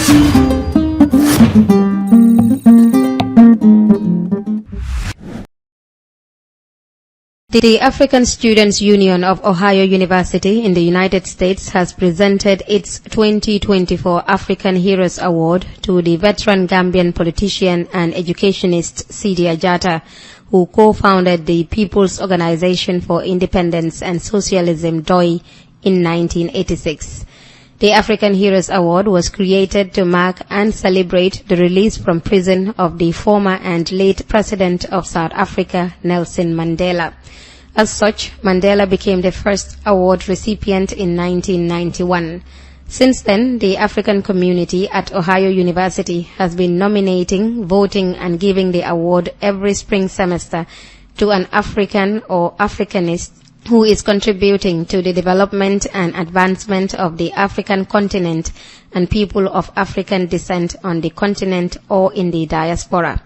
The African Students Union of Ohio University in the United States has presented its 2024 African Heroes Award to the veteran Gambian politician and educationist Sidia Jatta, who co-founded the People's Organization for Independence and Socialism, DOI, in 1986. The African Heroes Award was created to mark and celebrate the release from prison of the former and late President of South Africa, Nelson Mandela. As such, Mandela became the first award recipient in 1991. Since then, the African community at Ohio University has been nominating, voting, and giving the award every spring semester to an African or Africanist who is contributing to the development and advancement of the African continent and people of African descent on the continent or in the diaspora.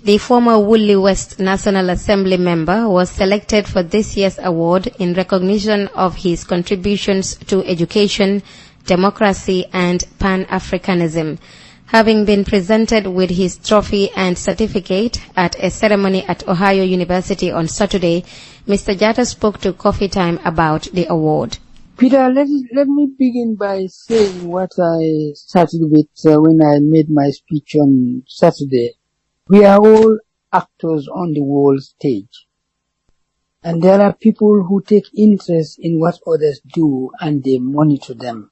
The former Woolly West National Assembly member was selected for this year's award in recognition of his contributions to education, democracy, and Pan-Africanism. Having been presented with his trophy and certificate at a ceremony at Ohio University on Saturday, Mr. Jatta spoke to Coffee Time about the award. Peter, let me begin by saying what I started with when I made my speech on Saturday. We are all actors on the world stage. And there are people who take interest in what others do and they monitor them.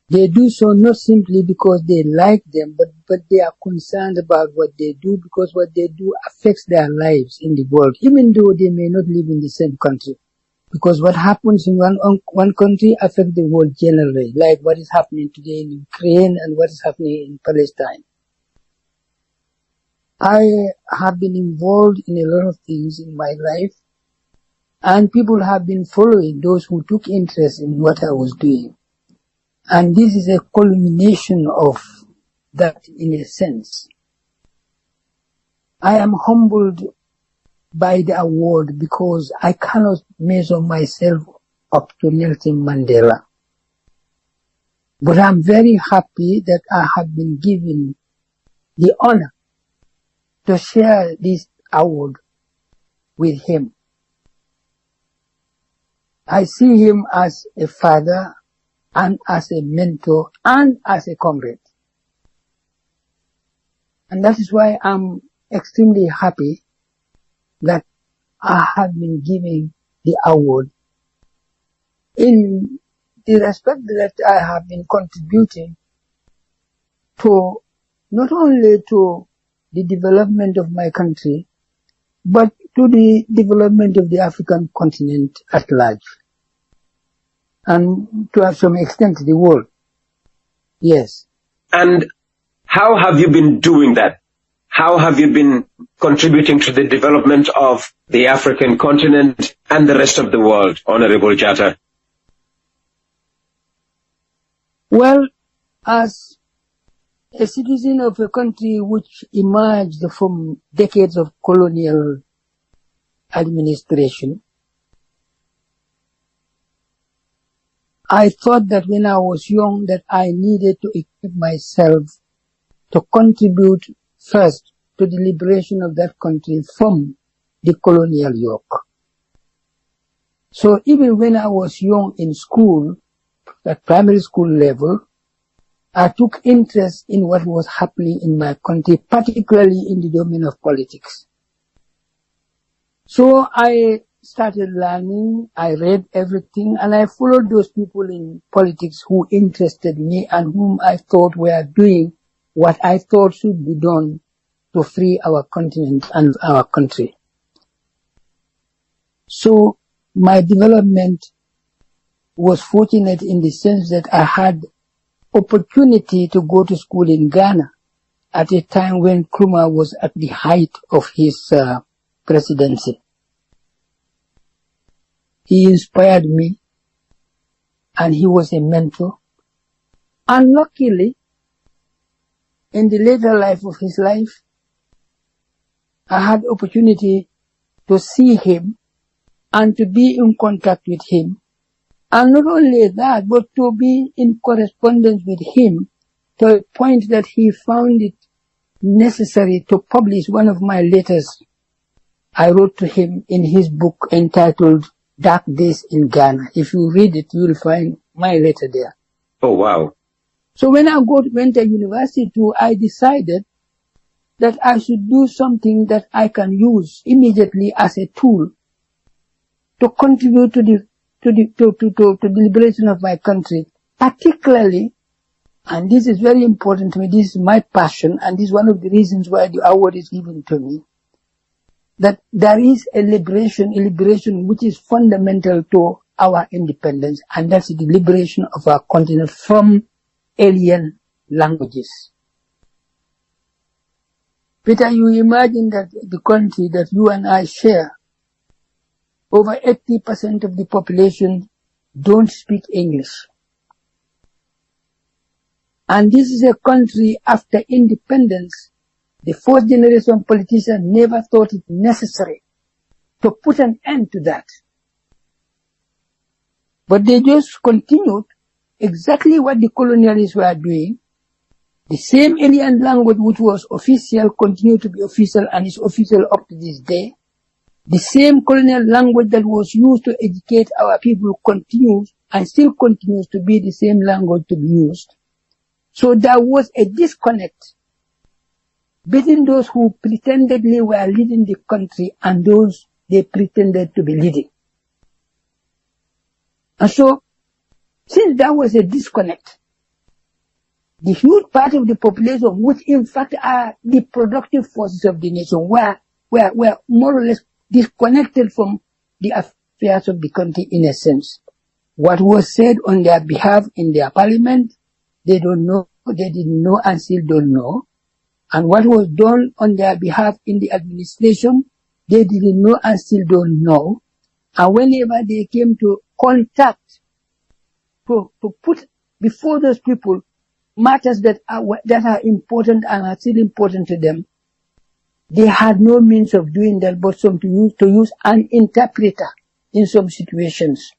They do so not simply because they like them, but they are concerned about what they do because what they do affects their lives in the world, even though they may not live in the same country. Because what happens in one country affects the world generally, like what is happening today in Ukraine and what is happening in Palestine. I have been involved in a lot of things in my life, and people have been following those who took interest in what I was doing. And this is a culmination of that in a sense. I am humbled by the award because I cannot measure myself up to Nelson Mandela. But I'm very happy that I have been given the honor to share this award with him. I see him as a father and as a mentor and as a comrade. And that is why I'm extremely happy that I have been given the award in the respect that I have been contributing to not only to the development of my country, but to the development of the African continent at large. And to some extent the world. Yes. And how have you been doing that? How have you been contributing to the development of the African continent and the rest of the world, Honorable Jatta? Well, as a citizen of a country which emerged from decades of colonial administration, I thought that when I was young that I needed to equip myself to contribute first to the liberation of that country from the colonial yoke. So even when I was young in school, at primary school level, I took interest in what was happening in my country, particularly in the domain of politics. So I started learning, I read everything, and I followed those people in politics who interested me and whom I thought were doing what I thought should be done to free our continent and our country. So my development was fortunate in the sense that I had opportunity to go to school in Ghana at a time when Nkrumah was at the height of his presidency. He inspired me, and he was a mentor. And luckily, in the later life of his life, I had opportunity to see him and to be in contact with him. And not only that, but to be in correspondence with him to a point that he found it necessary to publish one of my letters I wrote to him in his book entitled Dark Days in Ghana. If you read it, you will find my letter there. Oh, wow. So when I went to university too, I decided that I should do something that I can use immediately as a tool to contribute to the liberation of my country, particularly, and this is very important to me, this is my passion, and this is one of the reasons why the award is given to me, that there is a liberation which is fundamental to our independence, and that's the liberation of our continent from alien languages. Peter, you imagine that the country that you and I share, over 80% of the population don't speak English. And this is a country after independence, the fourth generation politicians never thought it necessary to put an end to that. But they just continued exactly what the colonialists were doing. The same alien language which was official continued to be official and is official up to this day. The same colonial language that was used to educate our people continues and still continues to be the same language to be used. So there was a disconnect between those who pretendedly were leading the country and those they pretended to be leading. And so, since there was a disconnect, the huge part of the population, which in fact are the productive forces of the nation, were more or less disconnected from the affairs of the country in a sense. What was said on their behalf in their parliament, they don't know, they didn't know and still don't know. And what was done on their behalf in the administration, they didn't know and still don't know. And whenever they came to contact, to put before those people matters that are important and are still important to them, they had no means of doing that but to use an interpreter in some situations.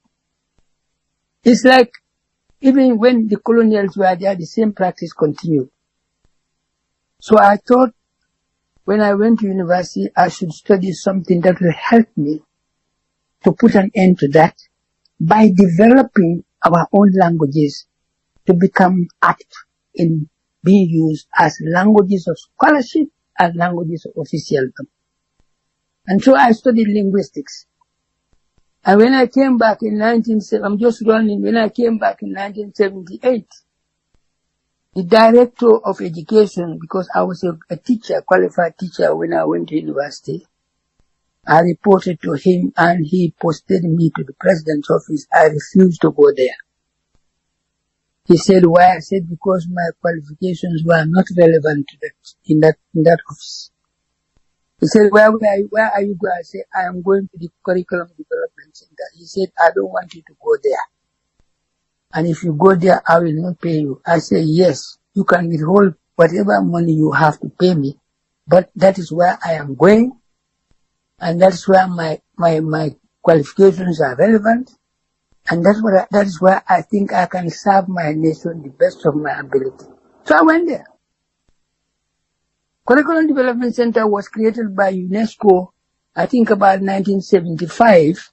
It's like even when the colonials were there, the same practice continued. So I thought when I went to university, I should study something that will help me to put an end to that by developing our own languages to become apt in being used as languages of scholarship and languages of officialdom. And so I studied linguistics. And when I came back in 1978, the director of education, because I was a teacher, qualified teacher when I went to university, I reported to him and he posted me to the president's office. I refused to go there. He said, why? I said, because my qualifications were not relevant to that, in that office. He said, where are you going? I said, I am going to the Curriculum Development Center. He said, I don't want you to go there. And if you go there, I will not pay you. I said, yes, you can withhold whatever money you have to pay me, but that is where I am going, and that's where my qualifications are relevant, and that is where I think I can serve my nation the best of my ability. So I went there. Curriculum Development Center was created by UNESCO, I think about 1975,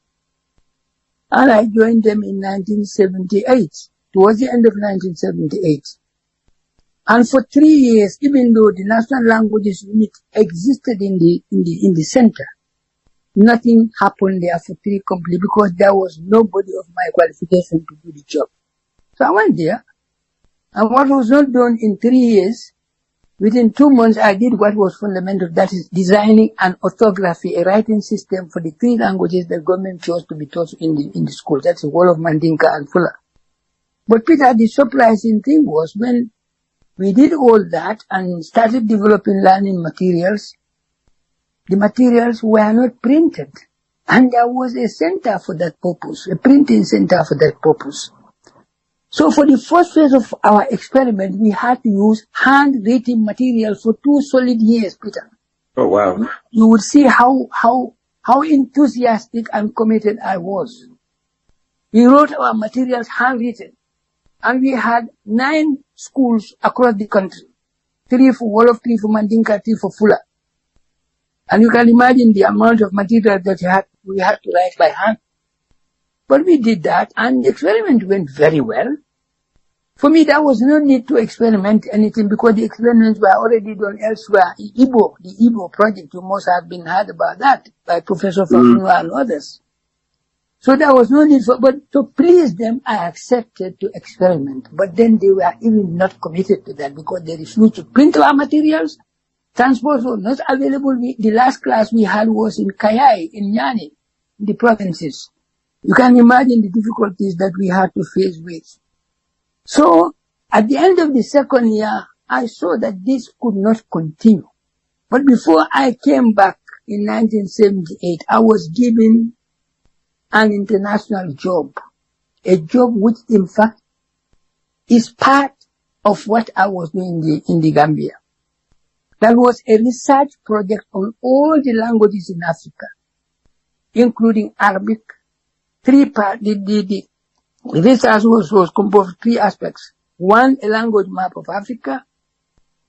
and I joined them in 1978, towards the end of 1978. And for 3 years, even though the National Languages Unit existed in the center, nothing happened there for 3 completely because there was nobody of my qualification to do the job. So I went there, and what was not done in 3 years, within 2 months I did what was fundamental, that is designing an orthography, a writing system for the 3 languages the government chose to be taught in the school. That's the Wolof, Mandinka and Fula. But Peter, the surprising thing was when we did all that and started developing learning materials, the materials were not printed. And there was a center for that purpose, a printing center for that purpose. So for the first phase of our experiment, we had to use handwritten material for 2 solid years, Peter. Oh, wow. You would see how enthusiastic and committed I was. We wrote our materials handwritten. And we had 9 schools across the country. 3 for Wolof, 3 for Mandinka, 3 for Fula. And you can imagine the amount of material that we had to write by hand. But we did that, and the experiment went very well. For me, there was no need to experiment anything because the experiments were already done elsewhere. The Igbo project, you must have been heard about that by Professor Fafunwa and others. So there was no need but to please them, I accepted to experiment. But then they were even not committed to that because they refused to print our materials. Transport was not available. The last class we had was in Kayai, in Nyani, in the provinces. You can imagine the difficulties that we had to face with. So, at the end of the second year, I saw that this could not continue. But before I came back in 1978, I was given an international job. A job which, in fact, is part of what I was doing in the Gambia. That was a research project on all the languages in Africa, including Arabic. 3 parts, the research was composed of 3 aspects. 1, a language map of Africa.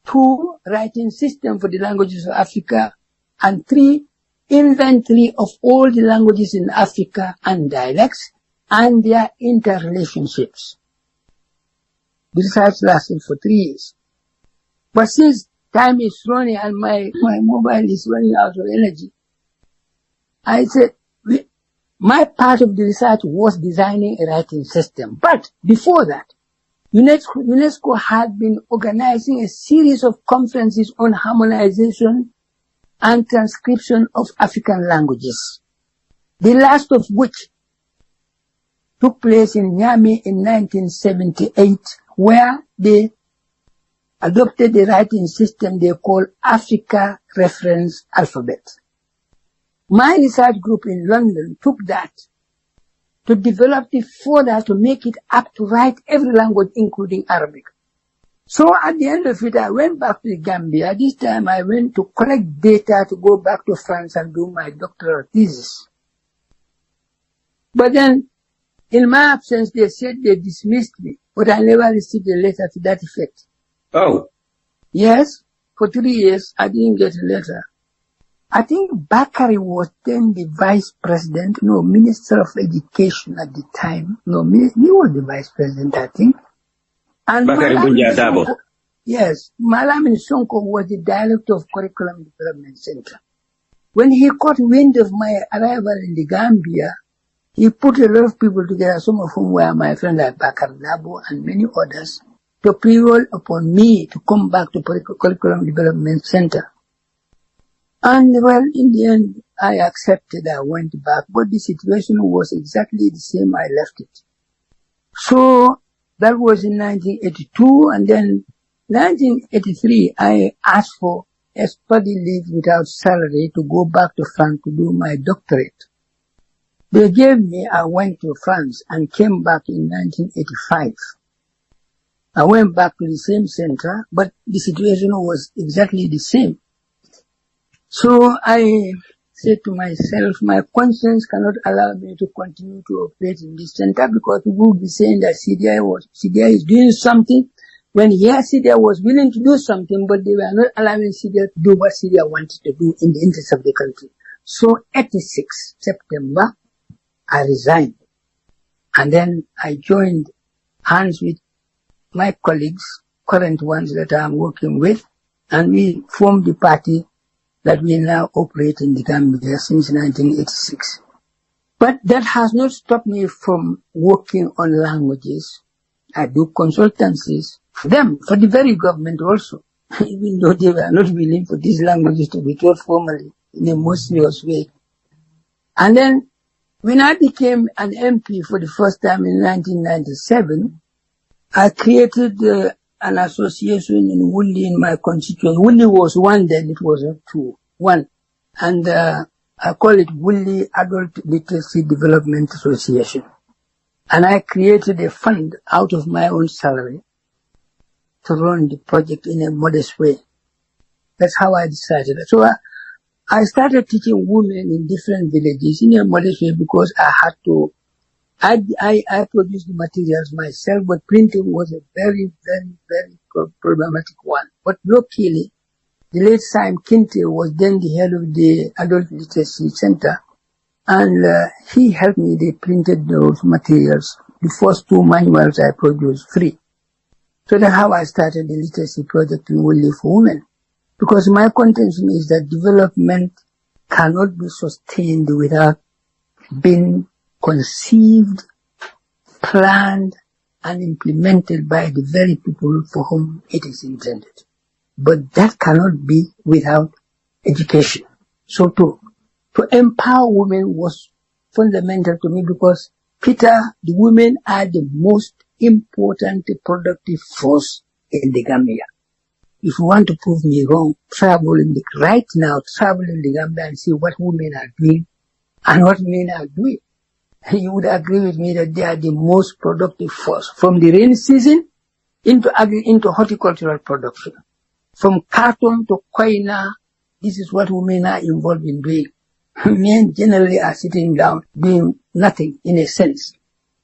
2, writing system for the languages of Africa. And 3, inventory of all the languages in Africa and dialects and their interrelationships. The research lasted for 3 years. But since time is running and my mobile is running out of energy, I said, my part of the research was designing a writing system. But before that, UNESCO had been organizing a series of conferences on harmonization and transcription of African languages. The last of which took place in Niamey in 1978, where they adopted the writing system they call Africa Reference Alphabet. My research group in London took that to develop it further to make it up to write every language, including Arabic. So at the end of it, I went back to the Gambia. This time I went to collect data to go back to France and do my doctoral thesis. But then, in my absence, they said they dismissed me, but I never received a letter to that effect. Oh. Yes, for 3 years, I didn't get a letter. I think Bakari was then the Minister of Education at the time. No, he was the vice president, I think. And yes, Malamin Sonko was the director of Curriculum Development Center. When he caught wind of my arrival in the Gambia, he put a lot of people together, some of whom were my friends like Bakar Labo and many others, to prevail upon me to come back to Curriculum Development Center. And well, in the end, I accepted. I went back, but the situation was exactly the same. I left it. So that was in 1982, and then 1983, I asked for a study leave without salary to go back to France to do my doctorate. They gave me, I went to France and came back in 1985. I went back to the same center, but the situation was exactly the same. So I said to myself, my conscience cannot allow me to continue to operate in this center because people would be saying that Sidia is doing something when Sidia was willing to do something, but they were not allowing Sidia to do what Sidia wanted to do in the interest of the country. So 86 September, I resigned. And then I joined hands with my colleagues, current ones that I'm working with, and we formed the party that we now operate in the Gambia since 1986. But that has not stopped me from working on languages. I do consultancies for them, for the very government also, even though they were not willing for these languages to be taught formally in a more serious way. And then, when I became an MP for the first time in 1997, I created an association in Wuli in my constituency. Wuli was 1 then, it was 2. 1. And I call it Wuli Adult Literacy Development Association. And I created a fund out of my own salary to run the project in a modest way. That's how I decided. So I started teaching women in different villages in a modest way because I had to I produced the materials myself, but printing was a very, very, very problematic one. But luckily, the late Simon Kinte was then the head of the Adult Literacy Center, and he helped me. They printed those materials. The first 2 manuals I produced free. So that's how I started the literacy project in Woodley for Women. Because my contention is that development cannot be sustained without being conceived, planned, and implemented by the very people for whom it is intended. But that cannot be without education. So to empower women was fundamental to me, because, Peter, the women are the most important productive force in the Gambia. If you want to prove me wrong, travel in the Gambia and see what women are doing and what men are doing. You would agree with me that they are the most productive force. From the rainy season into horticultural production. From Khartoum to Koina, this is what women are involved in doing. Men generally are sitting down doing nothing in a sense.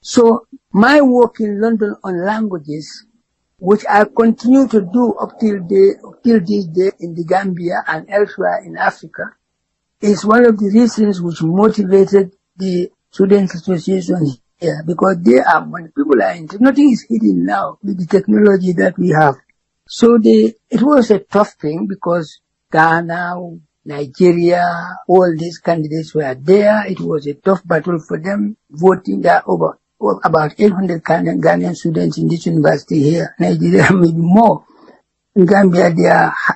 So my work in London on languages, which I continue to do up till this day in the Gambia and elsewhere in Africa, is one of the reasons which motivated the Students Association here, because when people are interested, nothing is hidden now with the technology that we have. So it was a tough thing, because Ghana, Nigeria, all these candidates were there. It was a tough battle for them, voting. There are about 800 Ghanaian students in this university here. Nigeria, maybe more. In Gambia,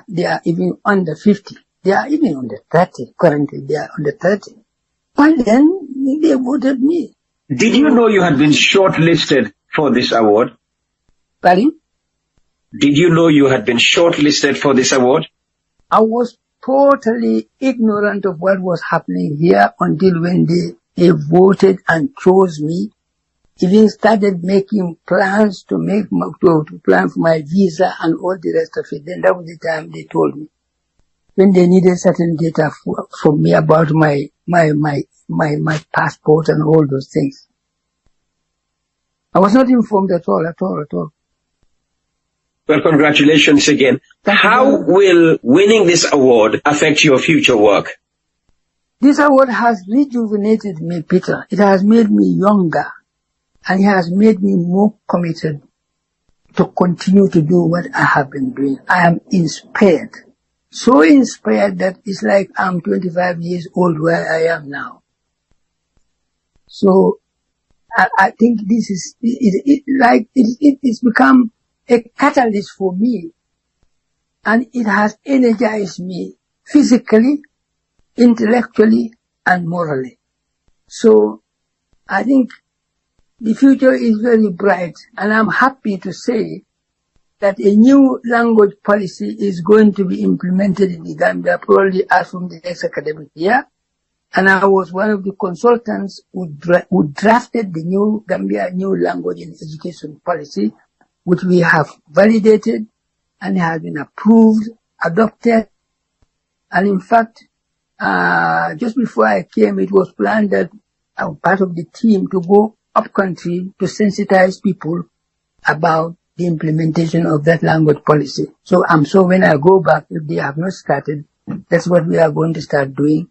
they are even under 50. They are even under 30. Currently, they are under 30. But then, they voted me. Did you know you had been shortlisted for this award? Pardon? Did you know you had been shortlisted for this award? I was totally ignorant of what was happening here until when they voted and chose me. Even started making plans to plan for my visa and all the rest of it. Then that was the time they told me. When they needed certain data from me about my passport and all those things. I was not informed at all. Well, congratulations again. How will winning this award affect your future work? This award has rejuvenated me, Peter. It has made me younger, and it has made me more committed to continue to do what I have been doing. I am inspired. So inspired that it's like I'm 25 years old where I am now. So I think this is it's become a catalyst for me, and it has energized me physically, intellectually, and morally. So I think the future is very bright, and I'm happy to say that a new language policy is going to be implemented in the Gambia probably as from the next academic year. And I was one of the consultants who drafted the new Gambia new language and education policy, which we have validated and has been approved, adopted. And in fact, just before I came, it was planned that I'm part of the team to go up country to sensitize people about the implementation of that language policy. So I'm sure when I go back, if they have not started, that's what we are going to start doing.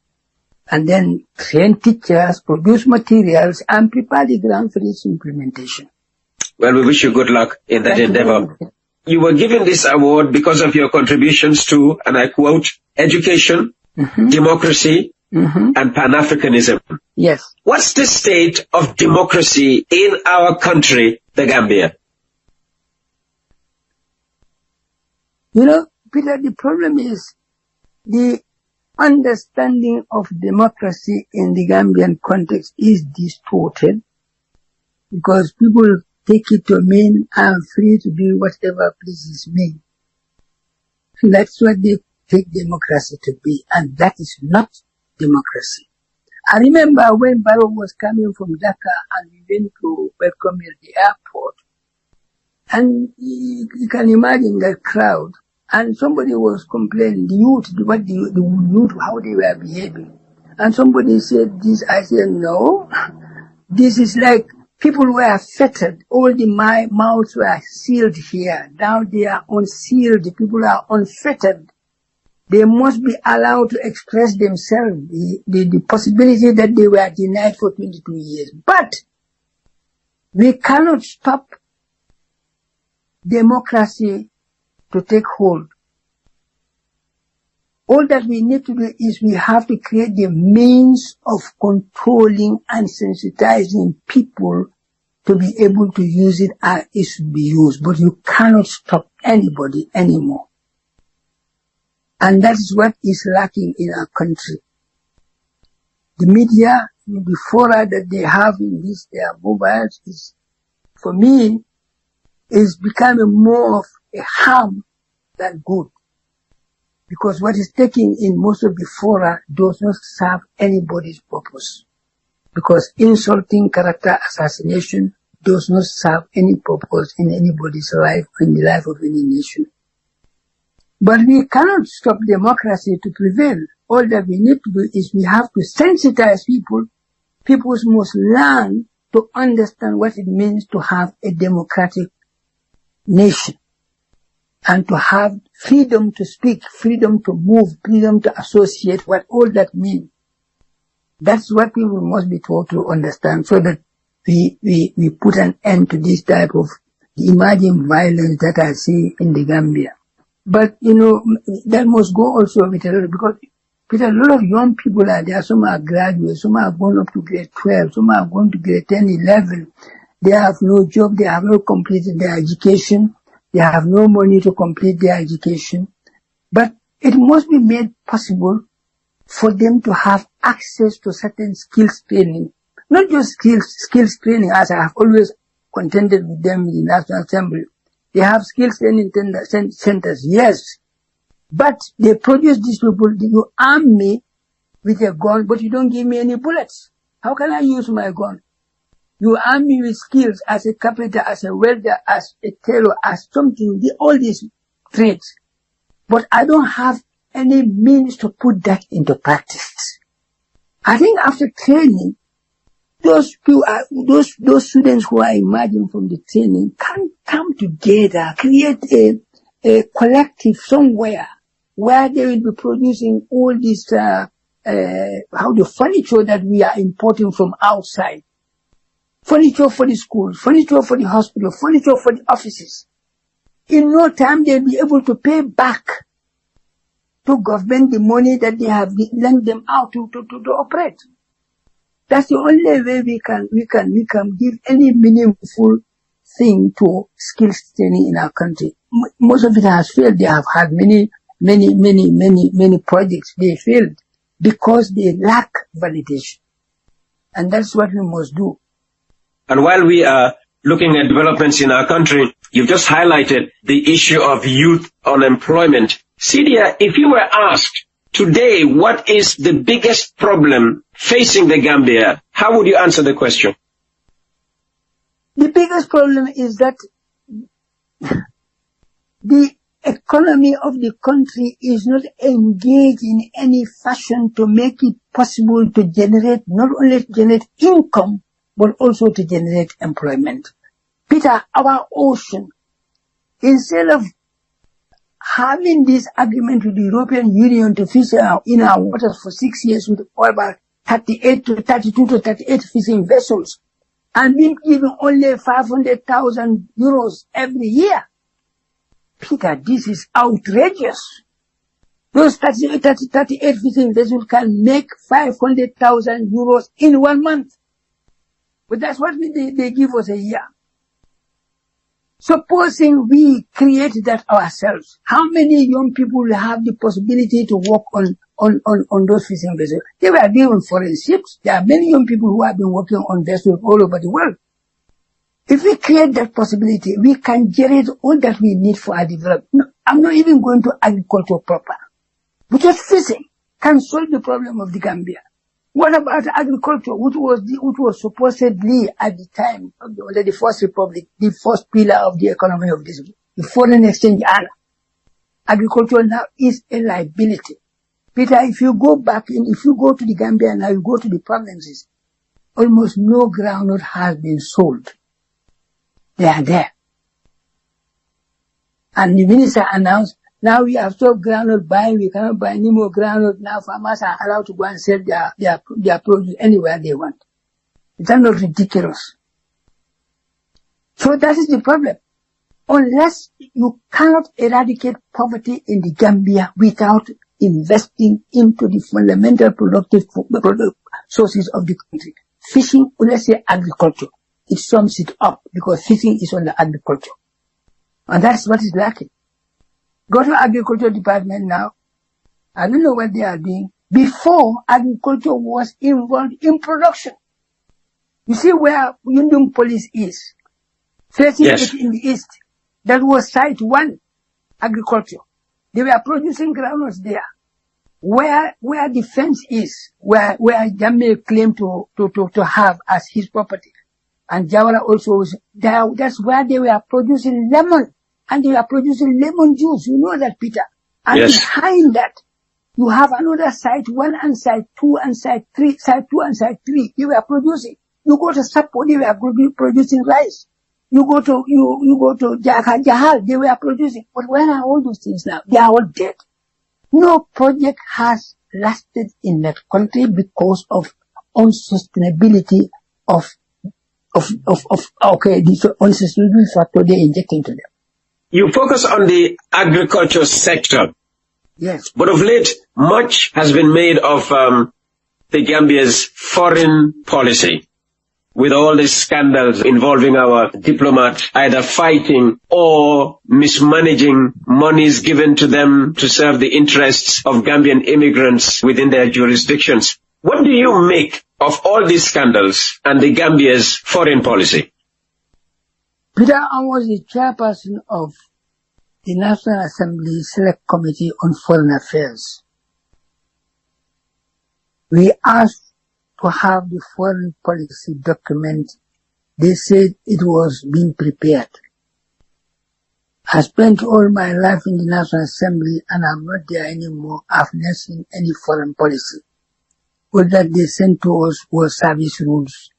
And then train teachers, produce materials, and prepare the ground for its implementation. Well, we wish you good luck in that endeavor. You were given this award because of your contributions to, and I quote, education, democracy, and Pan-Africanism. Yes. What's the state of democracy in our country, the Gambia? You know, Peter, the problem is the understanding of democracy in the Gambian context is distorted, because people take it to mean I'm free to do whatever pleases me. That's what they take democracy to be, and that is not democracy. I remember when Barrow was coming from Jatta and we went to welcome him at the airport, and you can imagine that crowd, and somebody was complaining, the youth, how they were behaving. And somebody said this, I said, no, this is like People were fettered. All the mouths were sealed here. Now they are unsealed. The people are unfettered. They must be allowed to express themselves. The possibility that they were denied for 22 years. But we cannot stop democracy to take hold. All that we need to do is we have to create the means of controlling and sensitizing people to be able to use it as it should be used. But you cannot stop anybody anymore. And that is what is lacking in our country. The media, the fora that they have in this, their mobiles, is, for me, is becoming more of a harm than good. Because what is taken in most of the fora does not serve anybody's purpose. Because insulting, character assassination does not serve any purpose in anybody's life, in the life of any nation. But we cannot stop democracy to prevail. All that we need to do is we have to sensitize people. People must learn to understand what it means to have a democratic nation. And to have freedom to speak, freedom to move, freedom to associate, what all that means. That's what people must be taught to understand so that we put an end to this type of emerging violence that I see in the Gambia. But, that must go also with a lot, because a lot of young people are there. Some are graduates, some are going up to grade 12, some are going to grade 10, 11. They have no job, they have not completed their education. They have no money to complete their education. But it must be made possible for them to have access to certain skills training. Not just skills training, as I have always contended with them in the National Assembly. They have skills training centers, yes. But they produce these people. You arm me with a gun, but you don't give me any bullets. How can I use my gun? You arm me with skills as a carpenter, as a welder, as a tailor, as something, all these trades. But I don't have any means to put that into practice. I think after training, those students who are emerging from the training can come together, create a collective somewhere where they will be producing all this, the furniture that we are importing from outside. Furniture for the schools, furniture for the hospital, furniture for the offices. In no time they'll be able to pay back to government the money that they have lent them out to operate. That's the only way we can give any meaningful thing to skills training in our country. Most of it has failed. They have had many projects. They failed because they lack validation. And that's what we must do. And while we are looking at developments in our country, you've just highlighted the issue of youth unemployment. Sidia, if you were asked today what is the biggest problem facing the Gambia, how would you answer the question? The biggest problem is that the economy of the country is not engaged in any fashion to make it possible to generate, not only generate income, but also to generate employment. Peter, our ocean, instead of having this agreement with the European Union to fish in our waters for 6 years with about 32 to 38 fishing vessels, and being given only 500,000 euros every year. Peter, this is outrageous. Those 38 fishing vessels can make 500,000 euros in 1 month. But that's what they give us a year. Supposing we create that ourselves, how many young people will have the possibility to work on those fishing vessels? They were given foreign ships. There are many young people who have been working on vessels all over the world. If we create that possibility, we can generate all that we need for our development. No, I'm not even going to agriculture proper. Because fishing can solve the problem of the Gambia. What about agriculture, which was supposedly at the time of the First Republic, the first pillar of the economy of this, the foreign exchange earner? Agriculture now is a liability. Peter, if you go back if you go to the Gambia now, you go to the provinces, almost no groundnut has been sold. They are there. And the minister announced, now we have stopped groundnut buying, we cannot buy any more groundnut. Now farmers are allowed to go and sell their produce anywhere they want. Is that not ridiculous? So that is the problem. Unless you cannot eradicate poverty in the Gambia without investing into the fundamental productive sources of the country. Fishing, let's say agriculture, it sums it up because fishing is under agriculture. And that's what is lacking. Go to agriculture department now. I don't know what they are doing. Before, agriculture was involved in production. You see where Union Police is? Facing it in the east. That was site 1, agriculture. They were producing groundnuts there. Where the fence is, where Jammeh claimed to have as his property. And Jawara also was there. That's where they were producing lemon. And they were producing lemon juice. You know that, Peter. And behind that, you have another site 1 and site 2 and site 3, site 2 and site 3. They were producing. You go to Sapo, they were producing rice. You go to Jahal, they were producing. But where are all those things now? They are all dead. No project has lasted in that country because of unsustainability of the unsustainable factor they inject into them. You focus on the agriculture sector. Yes. But of late, much has been made of the Gambia's foreign policy, with all these scandals involving our diplomats either fighting or mismanaging monies given to them to serve the interests of Gambian immigrants within their jurisdictions. What do you make of all these scandals and the Gambia's foreign policy? Peter, I was the chairperson of the National Assembly Select Committee on Foreign Affairs. We asked to have the foreign policy document. They said it was being prepared. I spent all my life in the National Assembly and I'm not there anymore. I've never seen any foreign policy. What that they sent to us was service rules.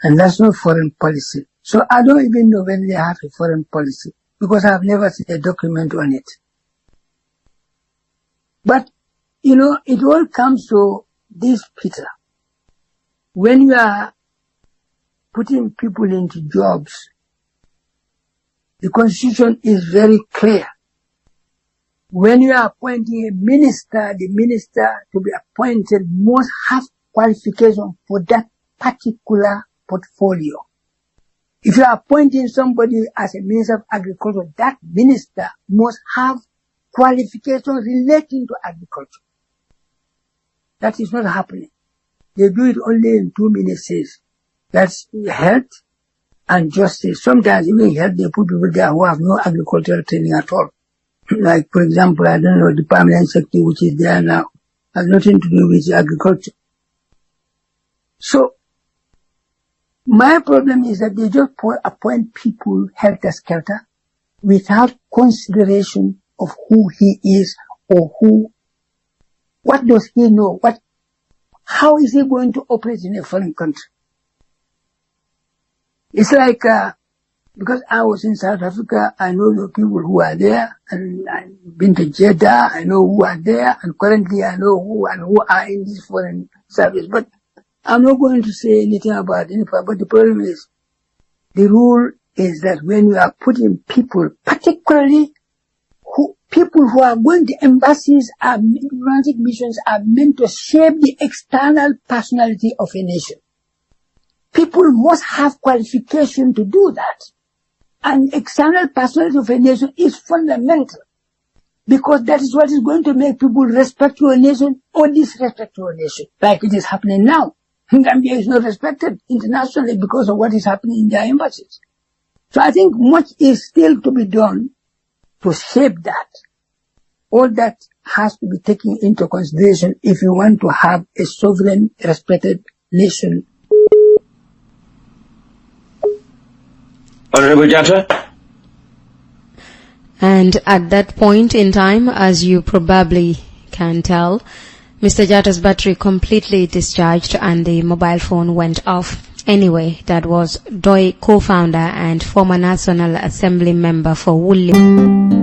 And that's not foreign policy. So I don't even know when they have a foreign policy because I've never seen a document on it. But, you know, it all comes to this, Peter. When you are putting people into jobs, the Constitution is very clear. When you are appointing a minister, the minister to be appointed must have qualification for that particular portfolio. If you are appointing somebody as a Minister of Agriculture, that minister must have qualification relating to agriculture. That is not happening. They do it only in 2 ministries. That's health and justice. Sometimes even health, they put people there who have no agricultural training at all. Like, for example, I don't know, the permanent secretary which is there now has nothing to do with agriculture. So, my problem is that they just appoint people helter-skelter without consideration of who he is or what does he know, how is he going to operate in a foreign country? It's like, because I was in South Africa, I know the people who are there, and I've been to Jatta, I know who are there, and currently I know who are in this foreign service. But I'm not going to say anything about it, but the problem is, the rule is that when you are putting people, particularly people who are going to embassies, diplomatic missions are meant to shape the external personality of a nation. People must have qualification to do that. And external personality of a nation is fundamental. Because that is what is going to make people respect your nation or disrespect your nation. Like it is happening now. Gambia is not respected internationally because of what is happening in their embassies. So I think much is still to be done to shape that. All that has to be taken into consideration if you want to have a sovereign, respected nation. Honorable Jatta? And at that point in time, as you probably can tell, Mr. Jatta's battery completely discharged and the mobile phone went off. Anyway, that was Doi co-founder and former National Assembly member for Wulli.